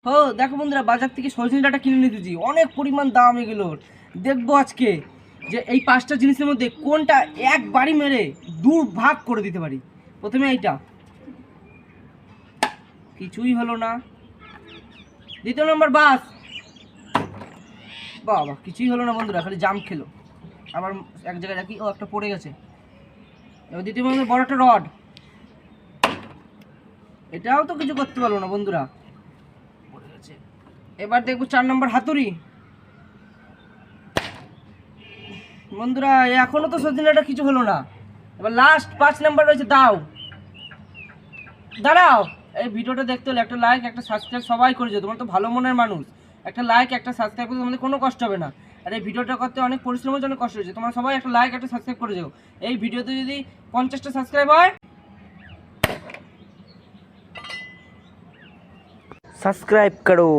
ও দেখো বন্ধুরা, বাজার থেকে সজনে ডাঁটা কিনে নিয়ে দিয়েছি, অনেক পরিমাণ দাম এগুলোর। দেখবো আজকে যে এই পাঁচটা জিনিসের মধ্যে কোনটা একবারই মেরে দু ভাগ করে দিতে পারি। প্রথমে এইটা, কিছুই হলো না। দ্বিতীয় নম্বর বাস, বাবা কিছুই হলো না বন্ধুরা, খালি জাম খেলো। আবার এক জায়গায় রাখি, ও একটা পড়ে গেছে। এবার দ্বিতীয় নম্বর বড় একটা রড, এটাও তো কিছু করতে পারলো না বন্ধুরা, পড়ে গেছে। এবার দেখবো 4 নম্বর হাতুড়ি। বন্ধুরা এখনো তো সজনেটা কিছু হলো না। এবার লাস্ট 5 নাম্বার রয়েছে দাও। দাঁড়াও, এই ভিডিওটা দেখতে হলে একটা লাইক একটা সাবস্ক্রাইব সবাই করে যেও, তোমরা তো ভালো মনের মানুষ। একটা লাইক একটা সাবস্ক্রাইব করতে তোমাদের কোনো কষ্ট হবে না। আর এই ভিডিওটা করতে অনেক পরিশ্রমের জন্য কষ্ট হয়েছে, তোমরা সবাই একটা লাইক একটা সাবস্ক্রাইব করে যেও। এই ভিডিওতে যদি 50টা সাবস্ক্রাইব হয়, सब्सक्राइब करो।